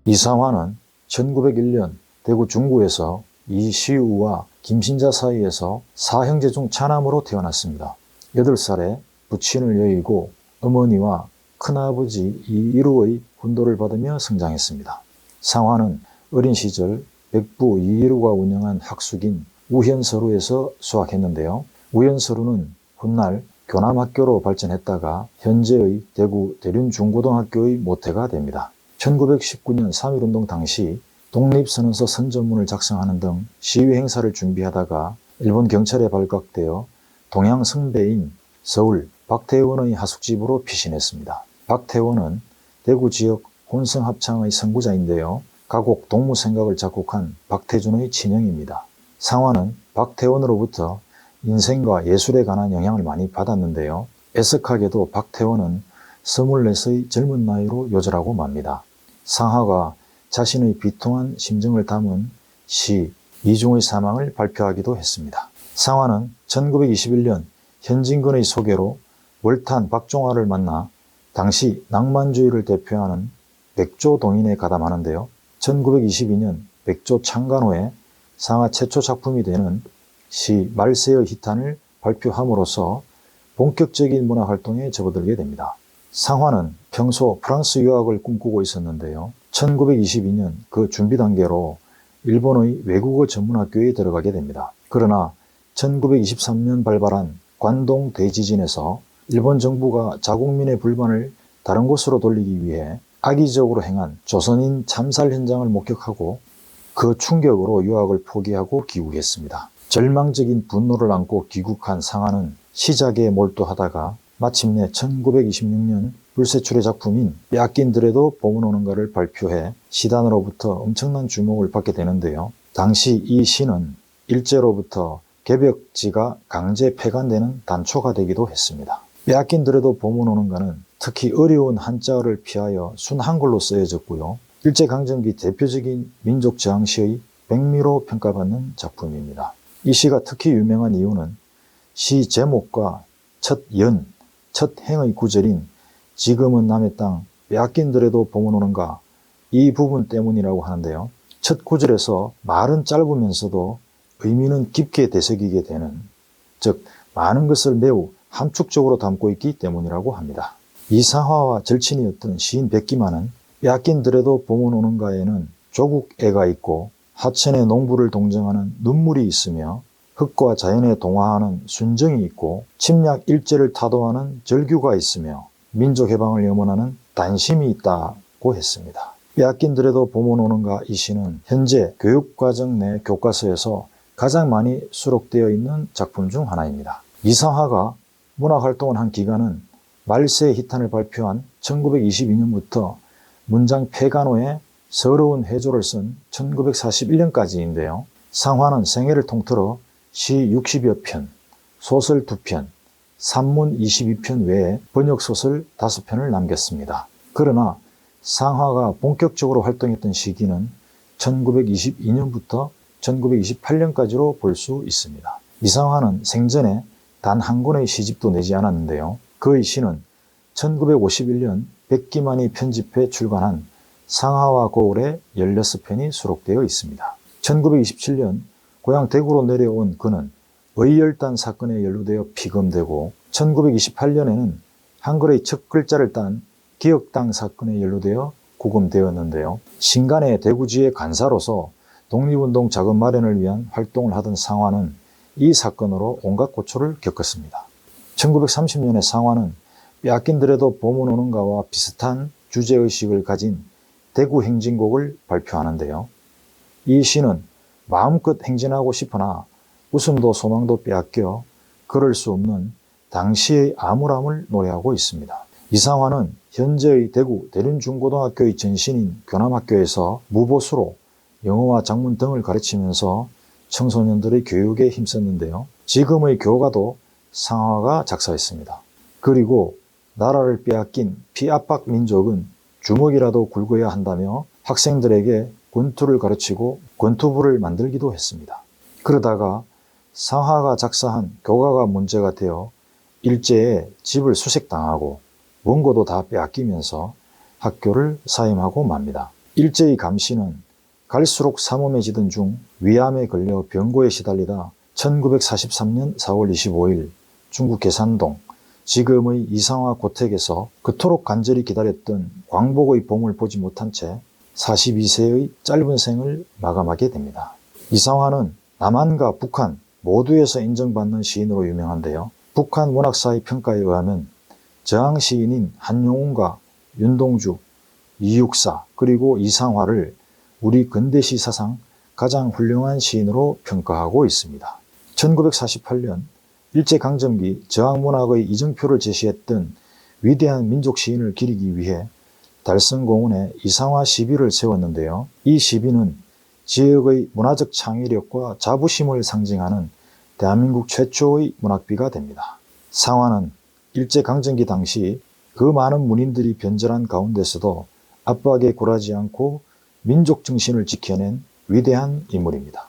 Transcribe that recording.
이상화는 1901년 대구 중구에서 이시우와 김신자 사이에서 사형제 중 차남으로 태어났습니다. 8살에 부친을 여의고 어머니와 큰아버지 이이루의 훈도를 받으며 성장했습니다. 상화는 어린 시절 백부 이이루가 운영한 학숙인 우현서루에서 수학했는데요. 우현서루는 훗날 교남학교로 발전했다가 현재의 대구 대륜중고등학교의 모태가 됩니다. 1919년 3.1운동 당시 독립선언서 선전문을 작성하는 등 시위 행사를 준비하다가 일본 경찰에 발각되어 동양 선배인 서울 박태원의 하숙집으로 피신했습니다. 박태원은 대구 지역 혼성합창의 선구자인데요. 가곡 동무생각을 작곡한 박태준의 친형입니다. 상화는 박태원으로부터 인생과 예술에 관한 영향을 많이 받았는데요. 애석하게도 박태원은 24의 젊은 나이로 요절하고 맙니다. 상화가 자신의 비통한 심정을 담은 시 이중의 사망을 발표하기도 했습니다. 상화는 1921년 현진근의 소개로 월탄 박종화를 만나 당시 낭만주의를 대표하는 백조 동인에 가담하는데요. 1922년 백조 창간호에 상화 최초 작품이 되는 시 말세의 희탄을 발표함으로써 본격적인 문화활동에 접어들게 됩니다. 상화는 평소 프랑스 유학을 꿈꾸고 있었는데요. 1922년 그 준비 단계로 일본의 외국어 전문학교에 들어가게 됩니다. 그러나 1923년 발발한 관동 대지진에서 일본 정부가 자국민의 불만을 다른 곳으로 돌리기 위해 악의적으로 행한 조선인 참살 현장을 목격하고 그 충격으로 유학을 포기하고 귀국했습니다. 절망적인 분노를 안고 귀국한 상화는 시작에 몰두하다가 마침내 1926년 불세출의 작품인 빼앗긴들에도 봄은 오는가를 발표해 시단으로부터 엄청난 주목을 받게 되는데요. 당시 이 시는 일제로부터 개벽지가 강제 폐간되는 단초가 되기도 했습니다. 빼앗긴들에도 봄은 오는가는 특히 어려운 한자어를 피하여 순한글로 쓰여졌고요. 일제강점기 대표적인 민족 저항시의 백미로 평가받는 작품입니다. 이 시가 특히 유명한 이유는 시 제목과 첫 연, 첫 행의 구절인 지금은 남의 땅 빼앗긴들에도 봄은 오는가 이 부분 때문이라고 하는데요. 첫 구절에서 말은 짧으면서도 의미는 깊게 되새기게 되는, 즉 많은 것을 매우 함축적으로 담고 있기 때문이라고 합니다. 이상화와 절친이었던 시인 백기만은 빼앗긴들에도 봄은 오는가에는 조국애가 있고 하천의 농부를 동정하는 눈물이 있으며 흙과 자연에 동화하는 순정이 있고 침략 일제를 타도하는 절규가 있으며 민족해방을 염원하는 단심이 있다고 했습니다. 빼앗긴들에도 봄은 오는가 이 시는 현재 교육과정 내 교과서에서 가장 많이 수록되어 있는 작품 중 하나입니다. 이상화가 문학활동을 한 기간은 말세의 희탄을 발표한 1922년부터 문장 폐간호에 서러운 해조를 쓴 1941년까지인데요. 상화는 생애를 통틀어 시 60여 편, 소설 2편, 산문 22편 외에 번역소설 5편을 남겼습니다. 그러나 상화가 본격적으로 활동했던 시기는 1922년부터 1928년까지로 볼 수 있습니다. 이상화는 생전에 단 한 권의 시집도 내지 않았는데요. 그의 시는 1951년 백기만이 편집해 출간한 상하와 거울에 16편이 수록되어 있습니다. 1927년 고향 대구로 내려온 그는 의열단 사건에 연루되어 피검되고 1928년에는 한글의 첫 글자를 딴 기억당 사건에 연루되어 구금되었는데요. 신간의 대구지의 간사로서 독립운동 자금 마련을 위한 활동을 하던 상화는 이 사건으로 온갖 고초를 겪었습니다. 1930년에 상화는 빼앗긴들에도 봄은 오는가와 비슷한 주제의식을 가진 대구 행진곡을 발표하는데요. 이 시는 마음껏 행진하고 싶으나 웃음도 소망도 빼앗겨 그럴 수 없는 당시의 암울함을 노래하고 있습니다. 이상화는 현재의 대구 대륜중고등학교의 전신인 교남학교에서 무보수로 영어와 작문 등을 가르치면서 청소년들의 교육에 힘썼는데요. 지금의 교과도 상화가 작사했습니다. 그리고 나라를 빼앗긴 피압박 민족은 주먹이라도 굵어야 한다며 학생들에게 권투를 가르치고 권투부를 만들기도 했습니다. 그러다가 상화가 작사한 교과가 문제가 되어 일제에 집을 수색당하고 원고도 다 빼앗기면서 학교를 사임하고 맙니다. 일제의 감시는 갈수록 삼엄해지던 중 위암에 걸려 병고에 시달리다 1943년 4월 25일 중국 계산동 지금의 이상화 고택에서 그토록 간절히 기다렸던 광복의 봄을 보지 못한 채 42세의 짧은 생을 마감하게 됩니다. 이상화는 남한과 북한 모두에서 인정받는 시인으로 유명한데요. 북한 문학사의 평가에 의하면 저항 시인인 한용운과 윤동주, 이육사 그리고 이상화를 우리 근대시 사상 가장 훌륭한 시인으로 평가하고 있습니다. 1948년 일제강점기 저항문학의 이정표를 제시했던 위대한 민족 시인을 기리기 위해 달성공원에 이상화 시비를 세웠는데요. 이 시비는 지역의 문화적 창의력과 자부심을 상징하는 대한민국 최초의 문학비가 됩니다. 상화는 일제강점기 당시 그 많은 문인들이 변절한 가운데서도 압박에 굴하지 않고 민족 정신을 지켜낸 위대한 인물입니다.